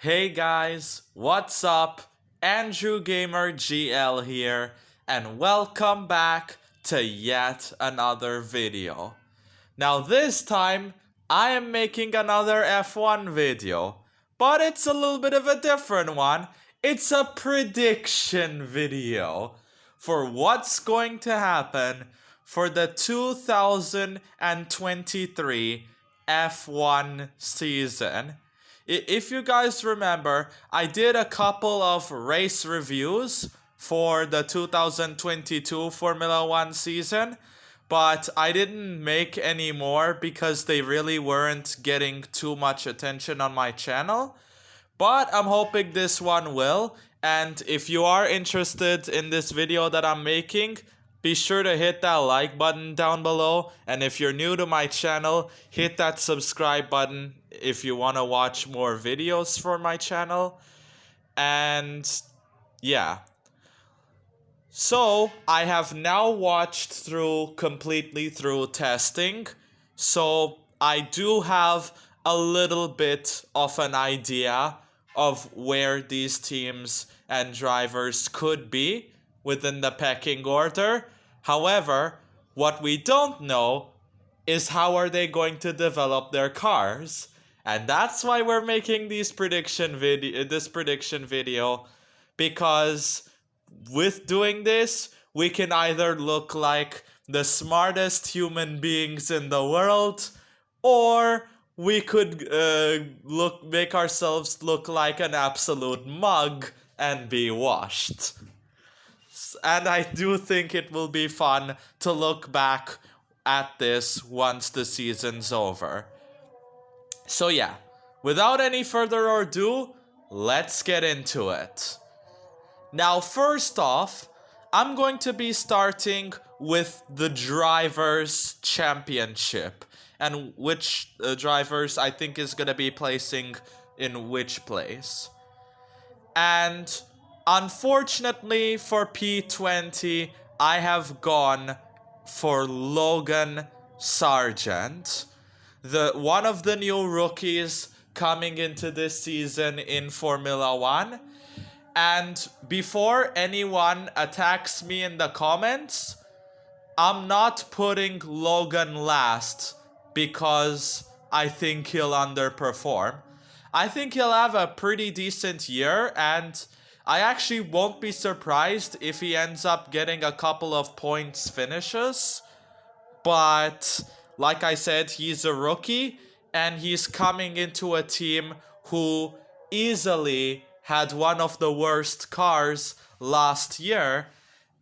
Hey guys, what's up? Andrew Gamer GL here, and welcome back to yet another video. Now this time, I am making another F1 video, but it's a little bit of a different one. It's a prediction video for what's going to happen for the 2023 F1 season. If you guys remember, I did a couple of race reviews for the 2022 Formula 1 season, but I didn't make any more because they really weren't getting too much attention on my channel. But I'm hoping this one will. And if you are interested in this video that I'm making, be sure to hit that like button down below. And if you're new to my channel, hit that subscribe button if you want to watch more videos for my channel. And yeah. So I have now watched completely through testing. So I do have a little bit of an idea of where these teams and drivers could be within the pecking order. However, what we don't know is how are they going to develop their cars. And that's why we're making this prediction video, because with doing this, we can either look like the smartest human beings in the world, or we could make ourselves look like an absolute mug and be washed. And I do think it will be fun to look back at this once the season's over. So yeah, without any further ado, let's get into it. Now, first off, I'm going to be starting with the Drivers' Championship and which drivers I think is going to be placing in which place. And unfortunately for P20, I have gone for Logan Sargent, one of the new rookies coming into this season in Formula 1. And before anyone attacks me in the comments, I'm not putting Logan last because I think he'll underperform. I think he'll have a pretty decent year, and I actually won't be surprised if he ends up getting a couple of points finishes. But like I said, he's a rookie, and he's coming into a team who easily had one of the worst cars last year,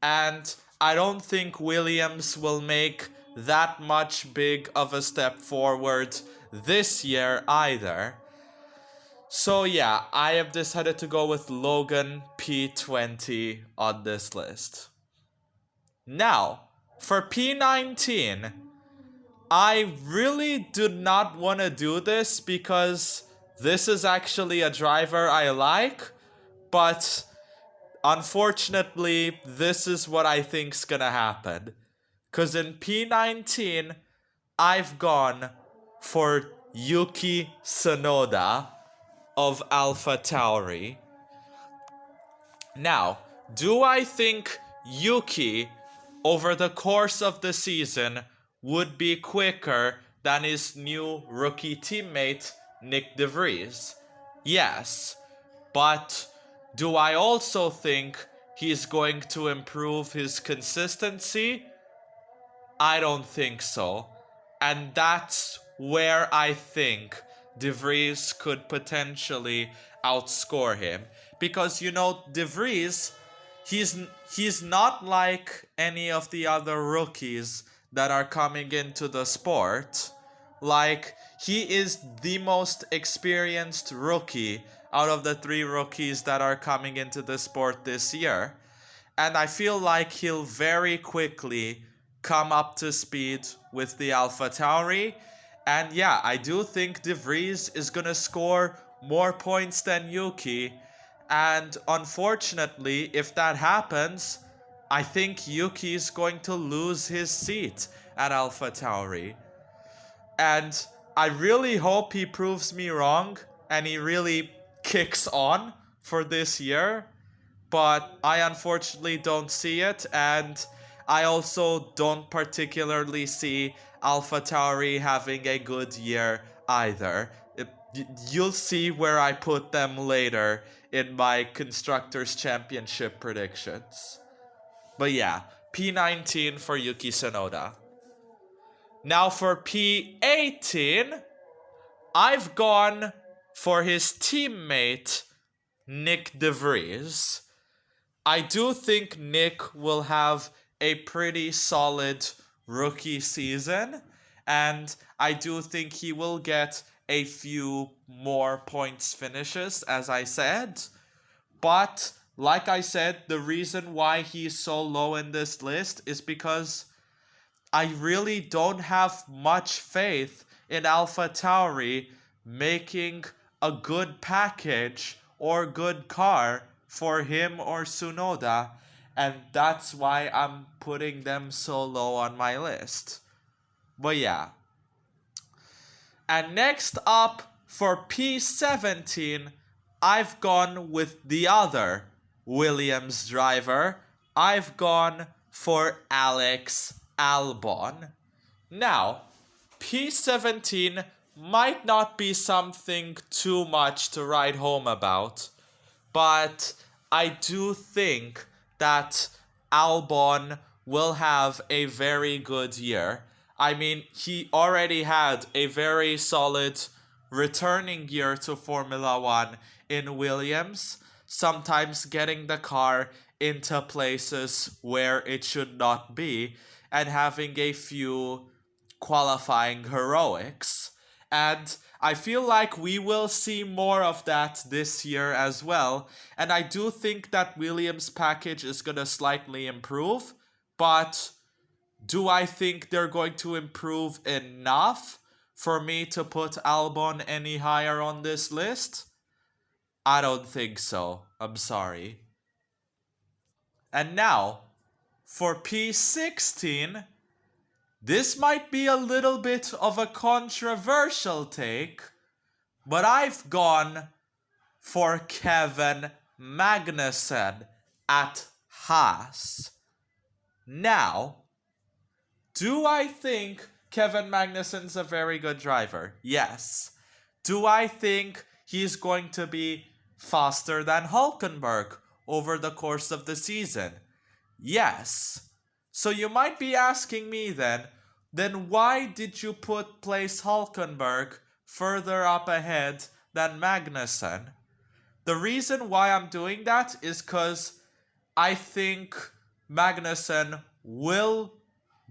and I don't think Williams will make that much big of a step forward this year either. So yeah, I have decided to go with Logan P20 on this list. Now, for P19, I really do not want to do this because this is actually a driver I like, but unfortunately, this is what I think's gonna happen. Because in P19, I've gone for Yuki Tsunoda of AlphaTauri. Now, do I think Yuki, over the course of the season, would be quicker than his new rookie teammate, Nick De Vries? Yes, but do I also think he's going to improve his consistency? I don't think so. And that's where I think De Vries could potentially outscore him. Because, De Vries, he's not like any of the other rookies that are coming into the sport. Like, he is the most experienced rookie out of the 3 rookies that are coming into the sport this year. And I feel like he'll very quickly come up to speed with the AlphaTauri. And yeah, I do think De Vries is going to score more points than Yuki. And unfortunately, if that happens, I think Yuki is going to lose his seat at AlphaTauri. And I really hope he proves me wrong and he really kicks on for this year, but I unfortunately don't see it, and I also don't particularly see AlphaTauri having a good year either. You'll see where I put them later in my Constructors' Championship predictions. But yeah, P19 for Yuki Tsunoda. Now for P18, I've gone for his teammate, Nick DeVries. I do think Nick will have a pretty solid rookie season, and I do think he will get a few more points finishes, as I said. But, like I said, the reason why he's so low in this list is because I really don't have much faith in AlphaTauri making a good package or good car for him or Tsunoda, and that's why I'm putting them so low on my list. But yeah. And next up for P17, I've gone with the other Williams driver. I've gone for Alex Albon. Now, P17 might not be something too much to write home about, but I do think that Albon will have a very good year. I mean, he already had a very solid returning year to Formula One in Williams, sometimes getting the car into places where it should not be, and having a few qualifying heroics. And I feel like we will see more of that this year as well. And I do think that Williams' package is going to slightly improve. But do I think they're going to improve enough for me to put Albon any higher on this list? I don't think so. I'm sorry. And now, for P16, this might be a little bit of a controversial take, but I've gone for Kevin Magnussen at Haas. Now, do I think Kevin Magnussen's a very good driver? Yes. Do I think he's going to be faster than Hulkenberg over the course of the season? Yes. So you might be asking me then why did you place Hulkenberg further up ahead than Magnussen? The reason why I'm doing that is because I think Magnussen will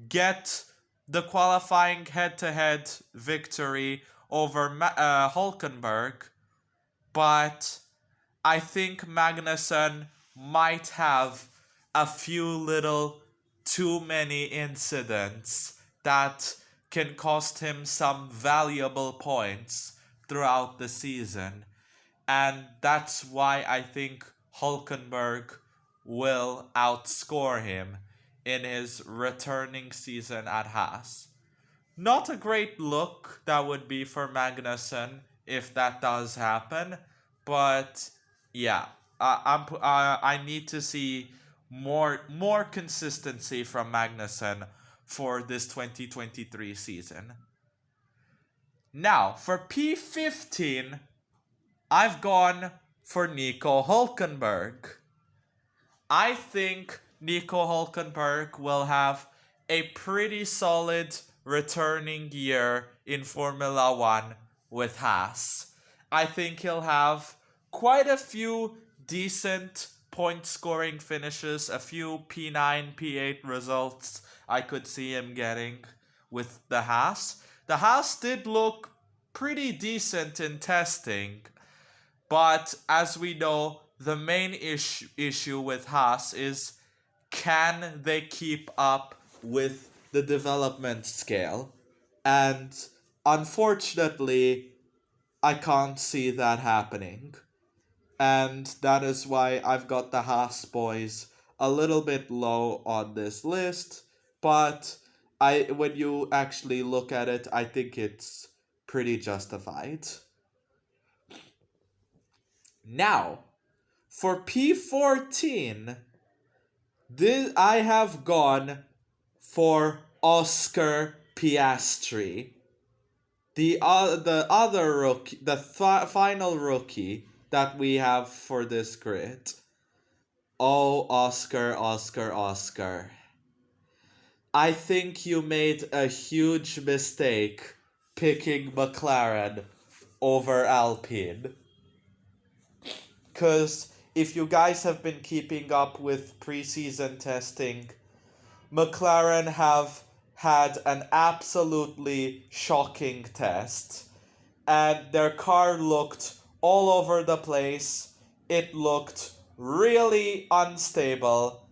get the qualifying head-to-head victory over Hulkenberg, but I think Magnussen might have a few little too many incidents that can cost him some valuable points throughout the season. And that's why I think Hulkenberg will outscore him in his returning season at Haas. Not a great look that would be for Magnussen if that does happen, but yeah, I need to see more consistency from Magnussen for this 2023 season. Now, for P15, I've gone for Nico Hulkenberg. I think Nico Hulkenberg will have a pretty solid returning year in Formula One with Haas. I think he'll have quite a few decent point scoring finishes, a few P9, P8 results I could see him getting with the Haas. The Haas did look pretty decent in testing, but as we know, the main issue with Haas is, can they keep up with the development scale? And unfortunately, I can't see that happening. And that is why I've got the Haas boys a little bit low on this list. But when you actually look at it, I think it's pretty justified. Now, for P14, I have gone for Oscar Piastri. The other rookie, the final rookie that we have for this grid. Oh, Oscar, Oscar, Oscar. I think you made a huge mistake picking McLaren over Alpine. Because if you guys have been keeping up with preseason testing, McLaren have had an absolutely shocking test. And their car looked all over the place. It looked really unstable.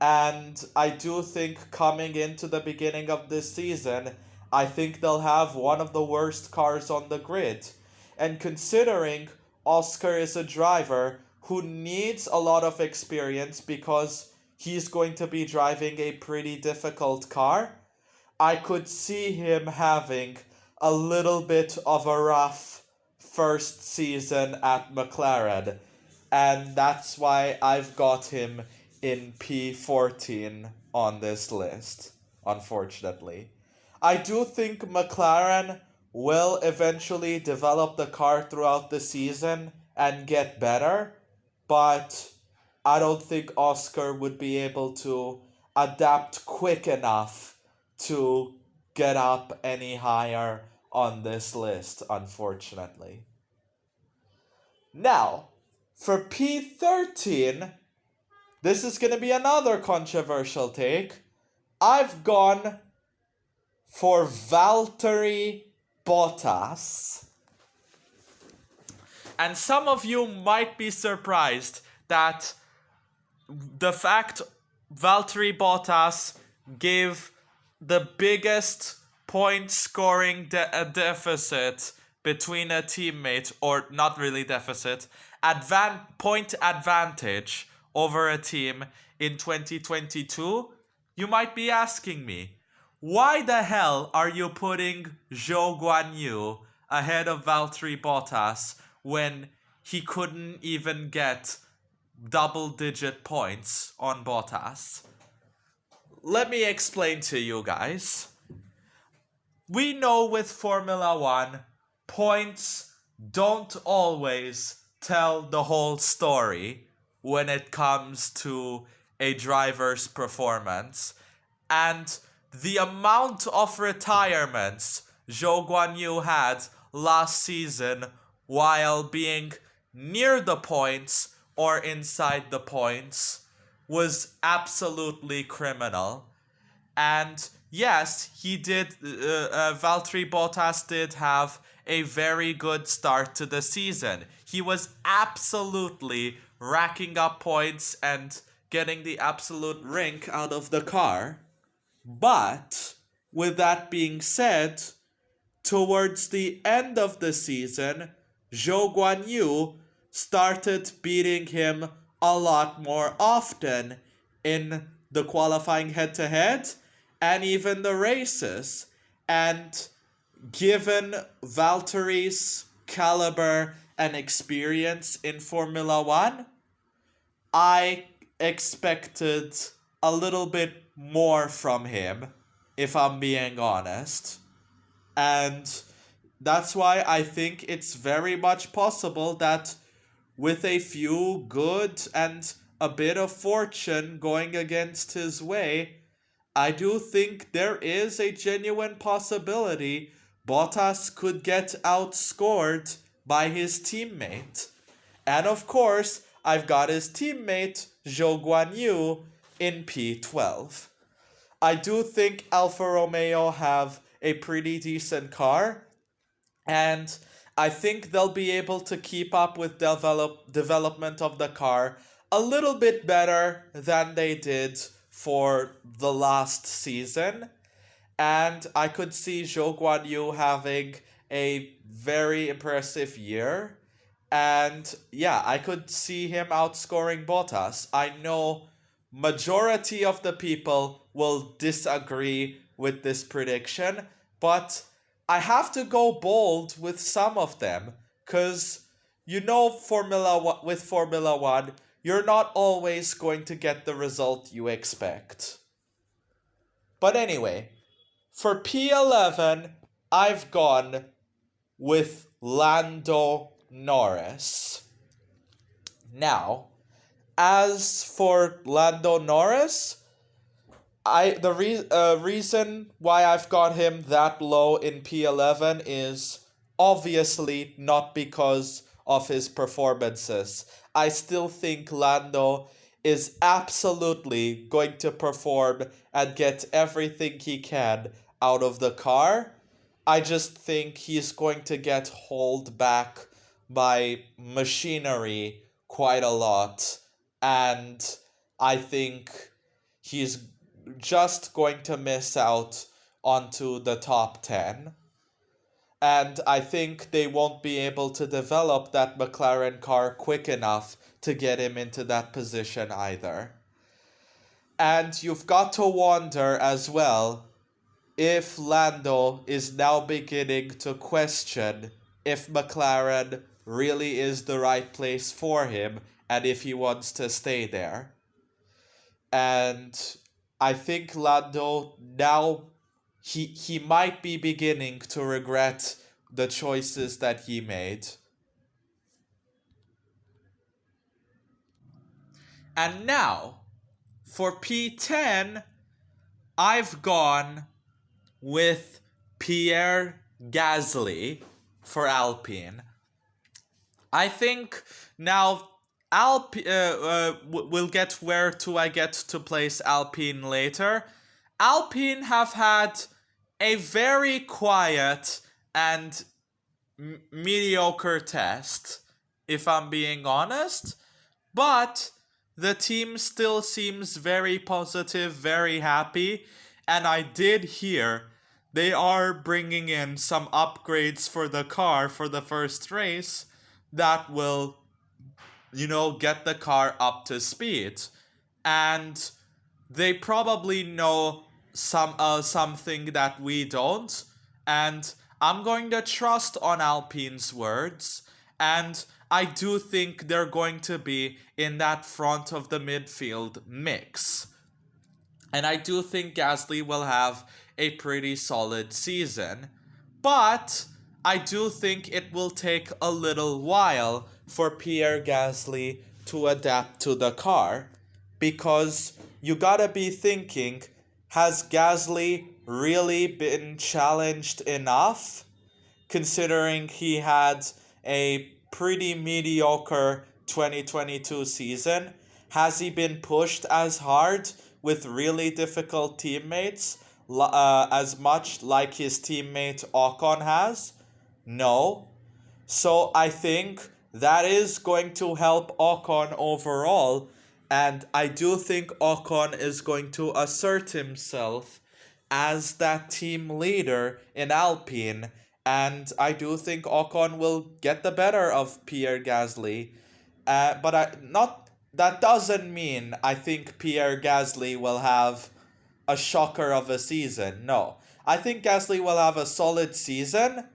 And I do think coming into the beginning of this season, I think they'll have one of the worst cars on the grid. And considering Oscar is a driver who needs a lot of experience because he's going to be driving a pretty difficult car, I could see him having a little bit of a rough first season at McLaren. And that's why I've got him in P14 on this list, unfortunately. I do think McLaren will eventually develop the car throughout the season and get better, but I don't think Oscar would be able to adapt quick enough to get up any higher on this list, unfortunately. Now, for P13, this is going to be another controversial take. I've gone for Valtteri Bottas. And some of you might be surprised that the fact Valtteri Bottas gave the biggest point scoring deficit between a teammate, or not really deficit, point advantage over a team in 2022, you might be asking me, why the hell are you putting Zhou Guanyu ahead of Valtteri Bottas when he couldn't even get double-digit points on Bottas? Let me explain to you guys. We know with Formula One, points don't always tell the whole story when it comes to a driver's performance. And the amount of retirements Zhou Guanyu had last season while being near the points or inside the points was absolutely criminal. And yes, he did. Valtteri Bottas did have a very good start to the season. He was absolutely racking up points and getting the absolute rink out of the car. But with that being said, towards the end of the season, Zhou Guanyu started beating him a lot more often in the qualifying head-to-head and even the races. And given Valtteri's caliber and experience in Formula One, I expected a little bit more from him, if I'm being honest. And that's why I think it's very much possible that with a few good and a bit of fortune going against his way, I do think there is a genuine possibility Bottas could get outscored by his teammate. And of course, I've got his teammate, Zhou Guanyu, in P12. I do think Alfa Romeo have a pretty decent car, and I think they'll be able to keep up with development of the car a little bit better than they did for the last season. And I could see Zhou Guanyu having a very impressive year. And yeah, I could see him outscoring Bottas. I know majority of the people will disagree with this prediction, but I have to go bold with some of them, because you know, with Formula One, you're not always going to get the result you expect. But anyway, for P11, I've gone with Lando Norris. Now, as for Lando Norris, reason why I've got him that low in P11 is obviously not because of his performances. I still think Lando is absolutely going to perform and get everything he can out of the car. I just think he's going to get hauled back by machinery quite a lot. And I think he's just going to miss out onto the top 10. And I think they won't be able to develop that McLaren car quick enough to get him into that position either. And you've got to wonder as well if Lando is now beginning to question if McLaren really is the right place for him and if he wants to stay there. And I think Lando now he might be beginning to regret the choices that he made. And now, for P10, I've gone with Pierre Gasly for Alpine. I think now we'll get where to I get to place Alpine later. Alpine have had a very quiet and mediocre test, if I'm being honest, but the team still seems very positive, very happy, and I did hear they are bringing in some upgrades for the car for the first race that will, get the car up to speed. And they probably know something that we don't. And I'm going to trust on Alpine's words. And I do think they're going to be in that front of the midfield mix. And I do think Gasly will have a pretty solid season. But I do think it will take a little while for Pierre Gasly to adapt to the car. Because you gotta be thinking, has Gasly really been challenged enough? Considering he had a pretty mediocre 2022 season? Has he been pushed as hard with really difficult teammates as much like his teammate Ocon has? No. So I think that is going to help Ocon overall. And I do think Ocon is going to assert himself as that team leader in Alpine. And I do think Ocon will get the better of Pierre Gasly. That doesn't mean I think Pierre Gasly will have a shocker of a season. No. I think Gasly will have a solid season,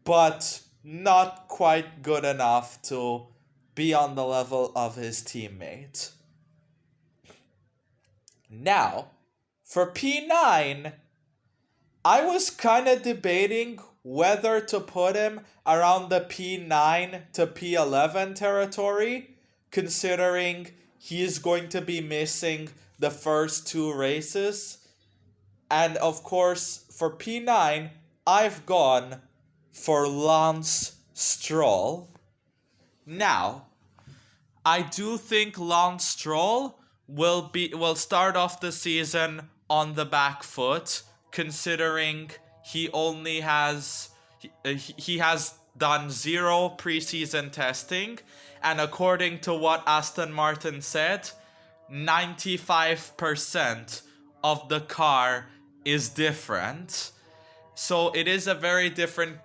but not quite good enough to be on the level of his teammate. Now, for P9, I was kind of debating whether to put him around the P9 to P11 territory, considering he is going to be missing the first two races. And of course, for P9, I've gone for Lance Stroll. Now, I do think Lance Stroll will start off the season on the back foot, considering he has done 0 preseason testing, and according to what Aston Martin said, 95% of the car is different. So it is a very different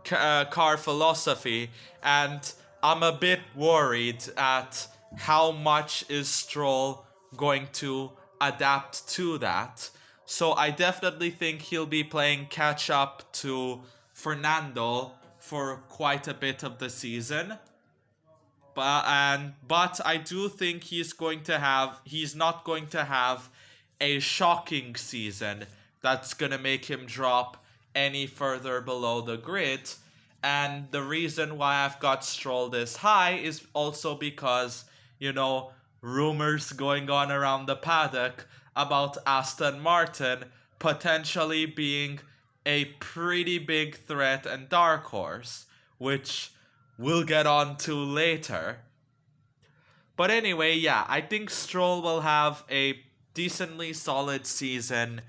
car philosophy, and I'm a bit worried at how much is Stroll going to adapt to that. So I definitely think he'll be playing catch up to Fernando for quite a bit of the season. but I do think he's not going to have a shocking season that's gonna make him drop any further below the grid. And the reason why I've got Stroll this high is also because, you know, rumors going on around the paddock about Aston Martin potentially being a pretty big threat and dark horse, which we'll get on to later. But anyway, yeah, I think Stroll will have a decently solid season,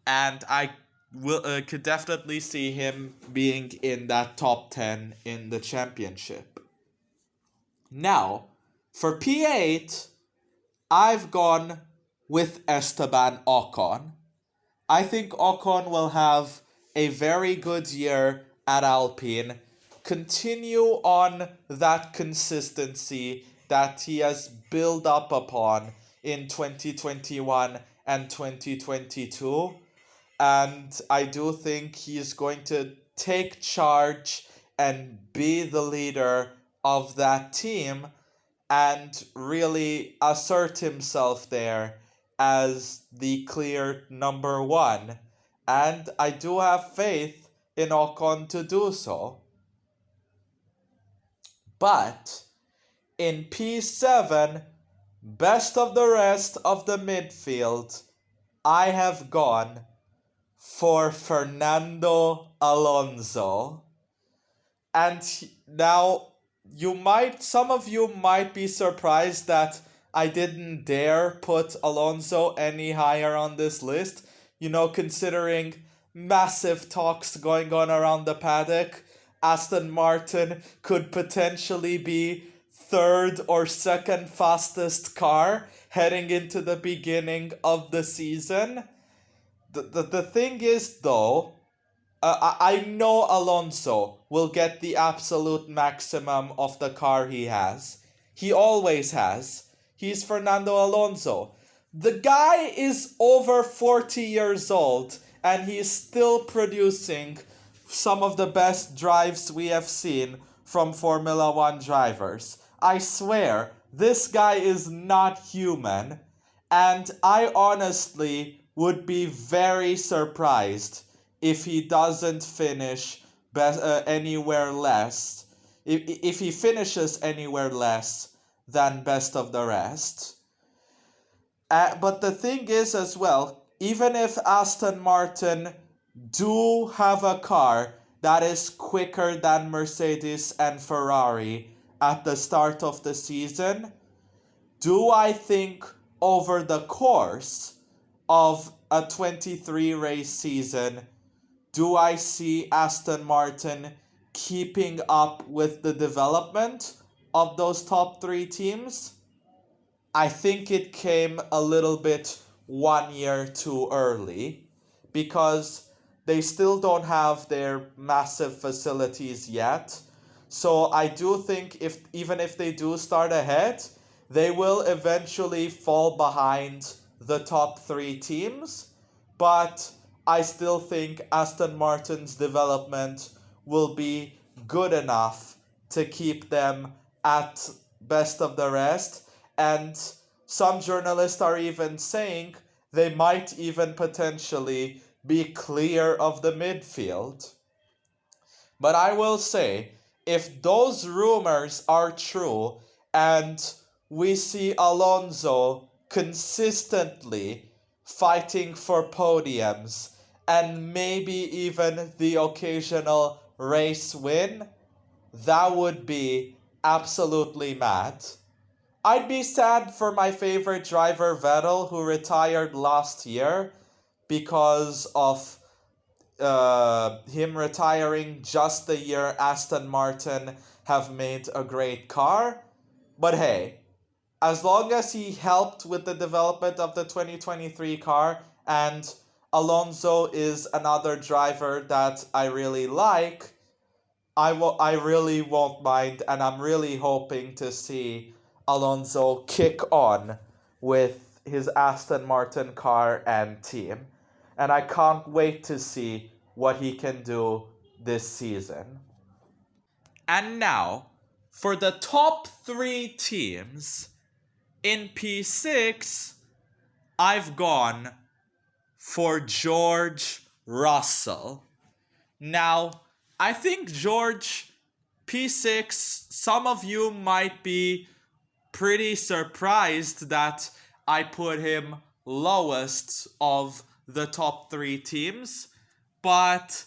and I will could definitely see him being in that top 10 in the championship. Now, for P8, I've gone with Esteban Ocon. I think Ocon will have a very good year at Alpine, continue on that consistency that he has built up upon in 2021 and 2022. And I do think he's going to take charge and be the leader of that team and really assert himself there as the clear number one. And I do have faith in Ocon to do so. But in P7, best of the rest of the midfield, I have gone for Fernando Alonso. And now some of you might be surprised that I didn't dare put Alonso any higher on this list, considering massive talks going on around the paddock. Aston Martin could potentially be third or second fastest car heading into the beginning of the season. The thing is, though, I know Alonso will get the absolute maximum of the car he has. He always has. He's Fernando Alonso. The guy is over 40 years old and he's still producing some of the best drives we have seen from Formula One drivers. I swear, this guy is not human, and I honestly would be very surprised if he doesn't finish anywhere less, if he finishes anywhere less than best of the rest. But the thing is as well, even if Aston Martin do have a car that is quicker than Mercedes and Ferrari at the start of the season, do I think over the course of a 23 race season, do I see Aston Martin keeping up with the development of those top three teams? I think it came a little bit 1 year too early because they still don't have their massive facilities yet. So I do think even if they do start ahead, they will eventually fall behind the top three teams. But I still think Aston Martin's development will be good enough to keep them at best of the rest. And some journalists are even saying they might even potentially be clear of the midfield. But I will say, if those rumors are true and we see Alonso consistently fighting for podiums and maybe even the occasional race win, that would be absolutely mad. I'd be sad for my favorite driver Vettel, who retired last year because of him retiring just the year Aston Martin have made a great car. But hey, as long as he helped with the development of the 2023 car and Alonso is another driver that I really like, I really won't mind, and I'm really hoping to see Alonso kick on with his Aston Martin car and team. And I can't wait to see what he can do this season. And now, for the top three teams in P6, I've gone for George Russell. Now, I think George P6, some of you might be pretty surprised that I put him lowest of the top three teams, but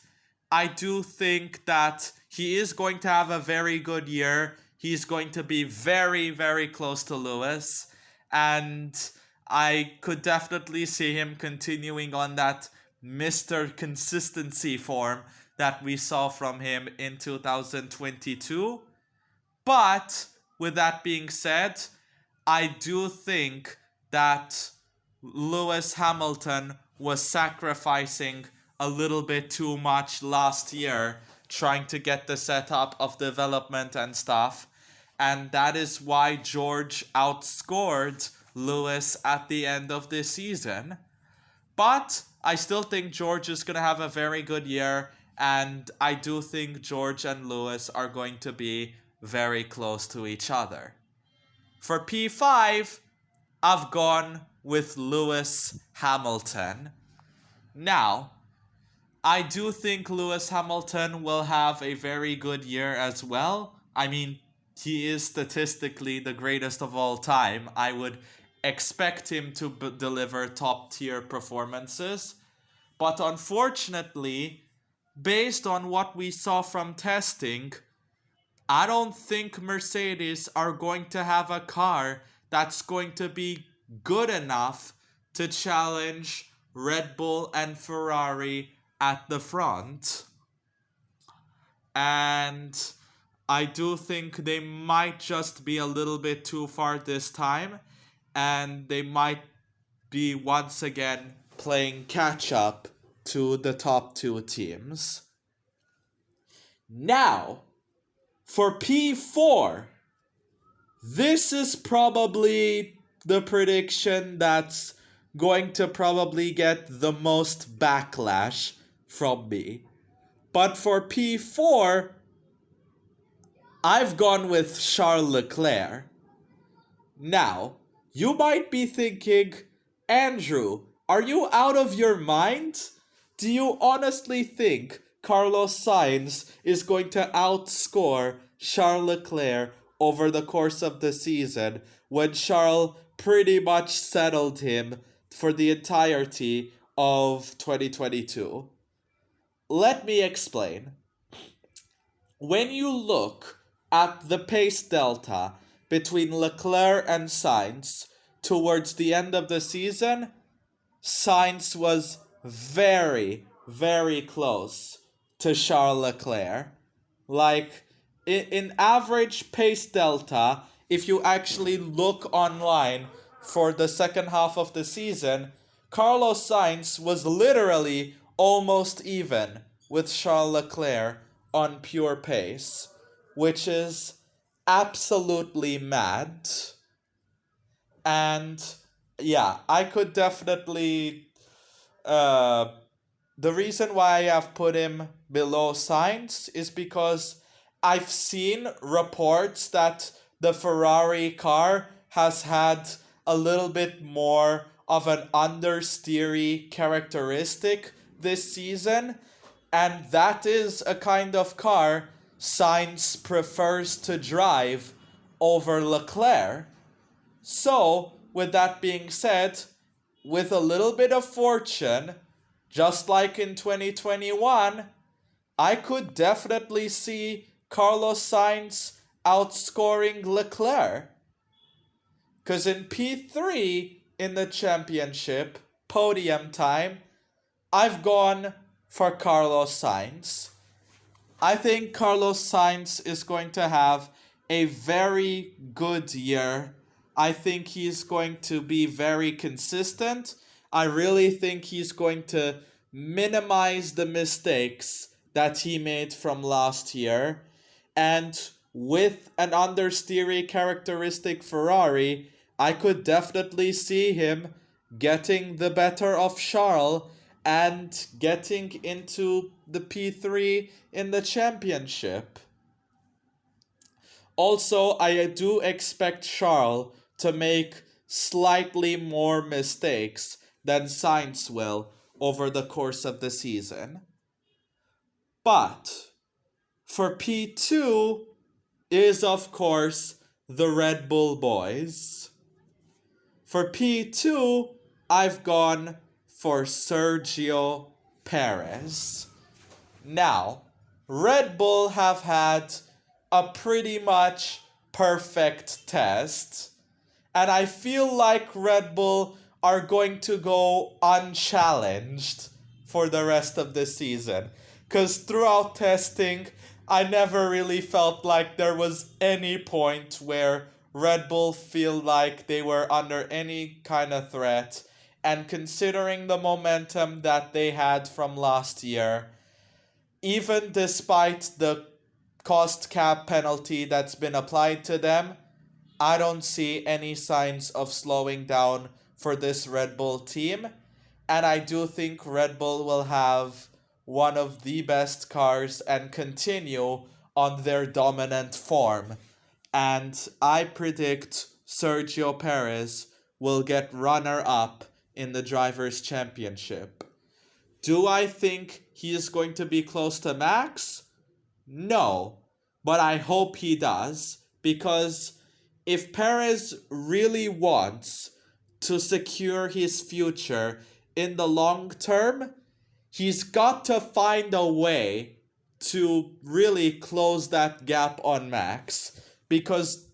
I do think that he is going to have a very good year. He's going to be very, very close to Lewis, and I could definitely see him continuing on that Mr. Consistency form that we saw from him in 2022. But with that being said, I do think that Lewis Hamilton was sacrificing a little bit too much last year trying to get the setup of development and stuff. And that is why George outscored Lewis at the end of this season. But I still think George is going to have a very good year. And I do think George and Lewis are going to be very close to each other. For P5, I've gone with Lewis Hamilton. Now, I do think Lewis Hamilton will have a very good year as well. I mean, he is statistically the greatest of all time. I would expect him to deliver top tier performances. But unfortunately, based on what we saw from testing, I don't think Mercedes are going to have a car that's going to be good enough to challenge Red Bull and Ferrari at the front. And I do think they might just be a little bit too far this time, and they might be once again playing catch up to the top two teams. Now, for P4, this is probably the prediction that's going to probably get the most backlash from me. But for P4, I've gone with Charles Leclerc. Now, you might be thinking, Andrew, are you out of your mind? Do you honestly think Carlos Sainz is going to outscore Charles Leclerc over the course of the season when Charles pretty much settled him for the entirety of 2022? Let me explain. When you look at the pace delta between Leclerc and Sainz towards the end of the season, Sainz was very, very close to Charles Leclerc. Like, in average pace delta, if you actually look online for the second half of the season, Carlos Sainz was literally almost even with Charles Leclerc on pure pace, which is absolutely mad. And yeah, I could definitely the reason why I have put him below Sainz is because I've seen reports that the Ferrari car has had a little bit more of an understeery characteristic this season, and that is a kind of car Sainz prefers to drive over Leclerc. So, with that being said, with a little bit of fortune, just like in 2021, I could definitely see Carlos Sainz outscoring Leclerc. Because in P3 in the championship, podium time, I've gone for Carlos Sainz. I think Carlos Sainz is going to have a very good year. I think he's going to be very consistent. I really think he's going to minimize the mistakes that he made from last year. And with an understeery characteristic Ferrari, I could definitely see him getting the better of Charles and getting into the P3 in the championship. Also, I do expect Charles to make slightly more mistakes than Sainz will over the course of the season. But for P2 is, of course, the Red Bull boys. For P2, I've gone for Sergio Perez. Now, Red Bull have had a pretty much perfect test, and I feel like Red Bull are going to go unchallenged for the rest of the season. Because throughout testing, I never really felt like there was any point where Red Bull feel like they were under any kind of threat. And considering the momentum that they had from last year, even despite the cost cap penalty that's been applied to them, I don't see any signs of slowing down for this Red Bull team. And I do think Red Bull will have one of the best cars and continue on their dominant form. And I predict Sergio Perez will get runner up in the Drivers' Championship. Do I think he is going to be close to Max? No, but I hope he does, because if Perez really wants to secure his future in the long term, he's got to find a way to really close that gap on Max, because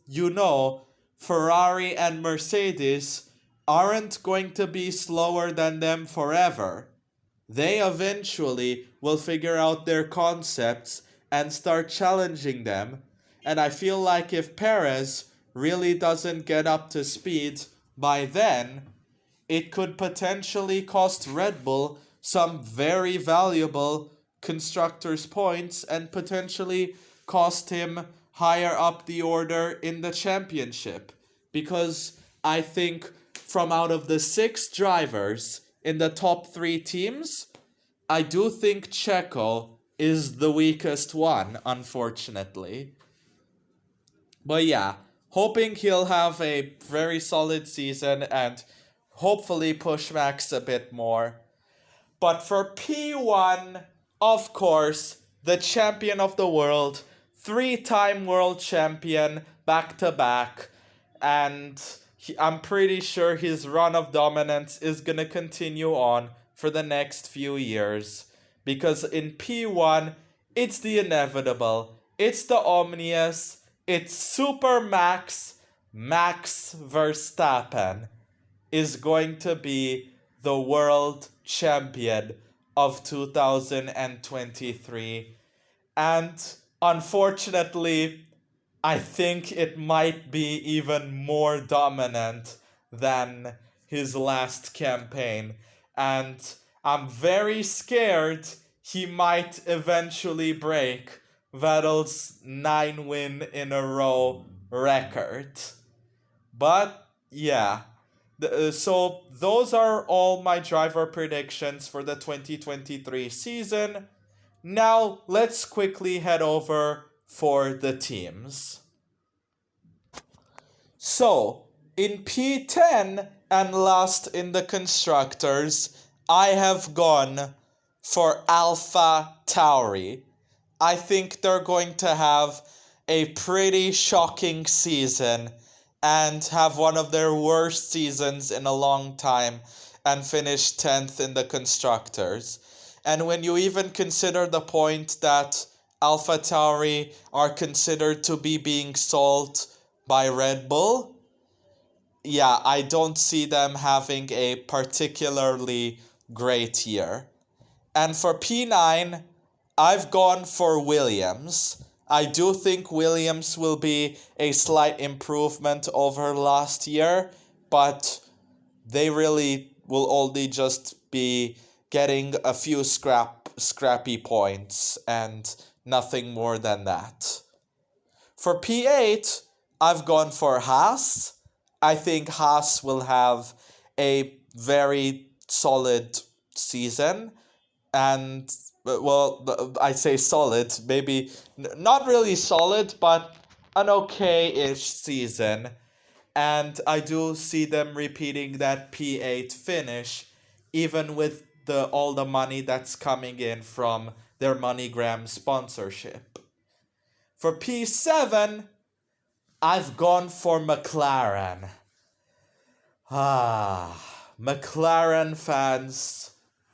Ferrari and Mercedes aren't going to be slower than them forever. They eventually will figure out their concepts and start challenging them. And I feel like if Perez really doesn't get up to speed by then, it could potentially cost Red Bull some very valuable constructors' points and potentially cost him higher up the order in the championship. Because I think from out of the 6 drivers in the top 3 teams, I do think Checo is the weakest one, unfortunately. But yeah, hoping he'll have a very solid season and hopefully push Max a bit more. But for P1, of course, the champion of the world, 3-time world champion back to back, and I'm pretty sure his run of dominance is going to continue on for the next few years. Because in P1, it's the inevitable, it's the obvious, it's Super Max Verstappen is going to be the world champion of 2023. And unfortunately, I think it might be even more dominant than his last campaign. And I'm very scared he might eventually break Vettel's 9-win in a row record. But yeah, so those are all my driver predictions for the 2023 season. Now let's quickly head over for the teams. So in P10 and last in the constructors, I have gone for Alpha Tauri. I think they're going to have a pretty shocking season and have one of their worst seasons in a long time and finish 10th in the constructors. And when you even consider the point that Alpha Tauri are considered to be being sold by Red Bull, yeah, I don't see them having a particularly great year. And for P9, I've gone for Williams. I do think Williams will be a slight improvement over last year, but they really will only just be getting a few scrappy points and nothing more than that. For P8, I've gone for Haas. I think Haas will have a very solid season, and well, I say solid, maybe not really solid, but an okay-ish season. And I do see them repeating that P8 finish, even with all the money that's coming in from their MoneyGram sponsorship. For P7, I've gone for McLaren. McLaren fans,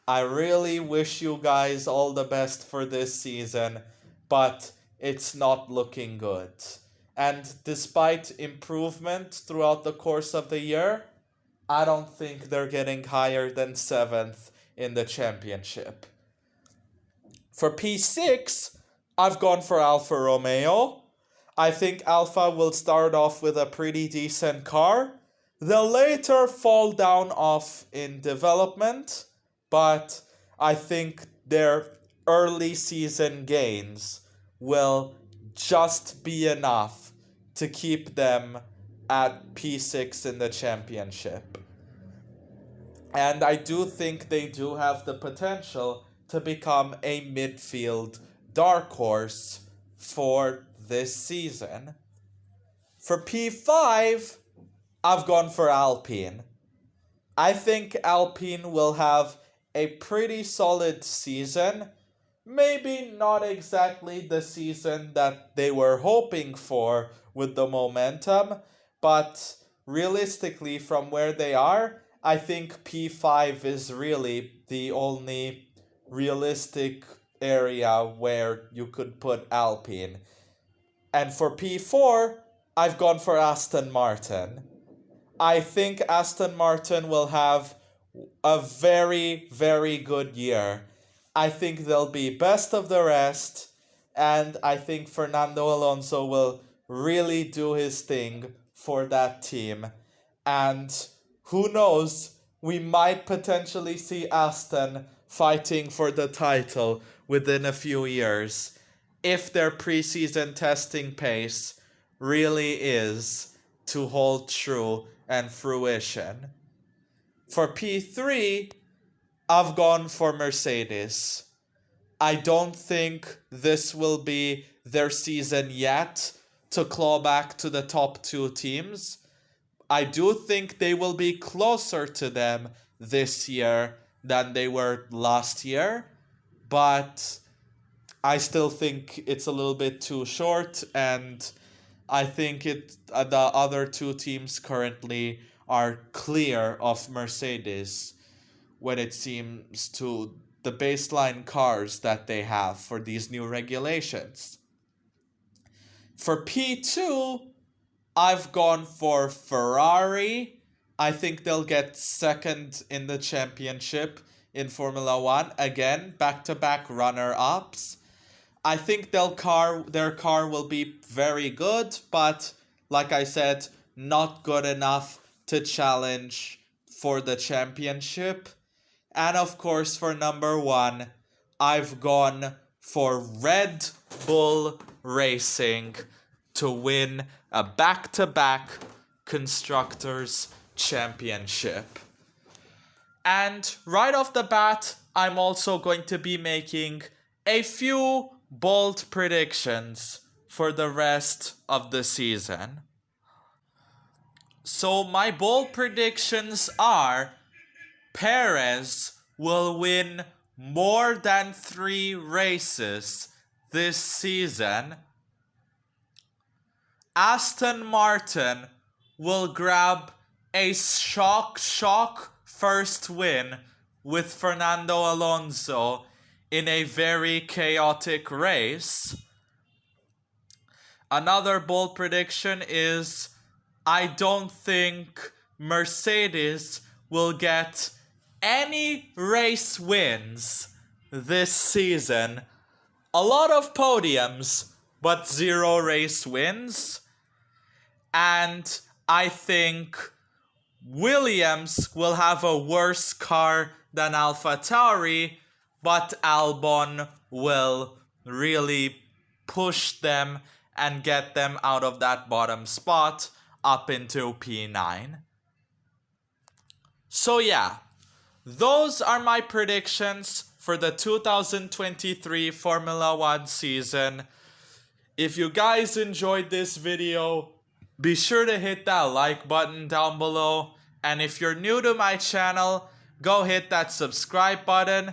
I really wish you guys all the best for this season, but it's not looking good. And despite improvement throughout the course of the year, I don't think they're getting higher than 7th in the championship. For P6, I've gone for Alfa Romeo. I think Alfa will start off with a pretty decent car. They'll later fall down off in development, but I think their early season gains will just be enough to keep them at P6 in the championship. And I do think they do have the potential to become a midfield dark horse for this season. For P5, I've gone for Alpine. I think Alpine will have a pretty solid season. Maybe not exactly the season that they were hoping for with the momentum, but realistically, from where they are, I think P5 is really the only realistic area where you could put Alpine. And for P4, I've gone for Aston Martin. I think Aston Martin will have a very, very good year. I think they'll be best of the rest, and I think Fernando Alonso will really do his thing for that team. And who knows, we might potentially see Aston fighting for the title within a few years if their preseason testing pace really is to hold true and fruition. For P3, I've gone for Mercedes. I don't think this will be their season yet to claw back to the top two teams. I do think they will be closer to them this year than they were last year, but I still think it's a little bit too short, and I think the other two teams currently are clear of Mercedes when it seems to the baseline cars that they have for these new regulations. For P2, I've gone for Ferrari. I think they'll get second in the championship in Formula One. Again, back-to-back runner-ups. I think their car will be very good, but like I said, not good enough to challenge for the championship. And of course, for number one, I've gone for Red Bull Racing to win a back-to-back Constructors' Championship. And right off the bat, I'm also going to be making a few bold predictions for the rest of the season. So my bold predictions are Perez will win more than 3 races this season. Aston Martin will grab a shock first win with Fernando Alonso in a very chaotic race. Another bold prediction is I don't think Mercedes will get any race wins this season. A lot of podiums, but 0 race wins. And I think Williams will have a worse car than AlphaTauri, but Albon will really push them and get them out of that bottom spot up into P9. So yeah, those are my predictions for the 2023 Formula One season. If you guys enjoyed this video, be sure to hit that like button down below. And if you're new to my channel, go hit that subscribe button.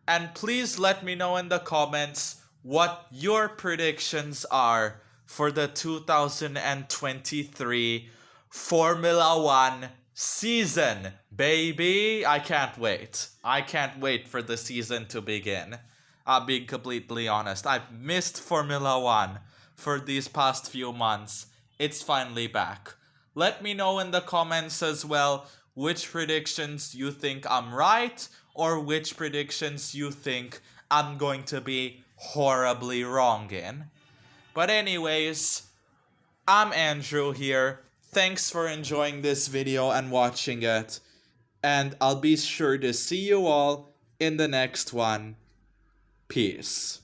And please let me know in the comments what your predictions are for the 2023 Formula One season, baby. I can't wait. I can't wait for the season to begin. I'm being completely honest. I've missed Formula One for these past few months. It's finally back. Let me know in the comments as well which predictions you think I'm right or which predictions you think I'm going to be horribly wrong in. But anyways, I'm Andrew here. Thanks for enjoying this video and watching it. And I'll be sure to see you all in the next one. Peace.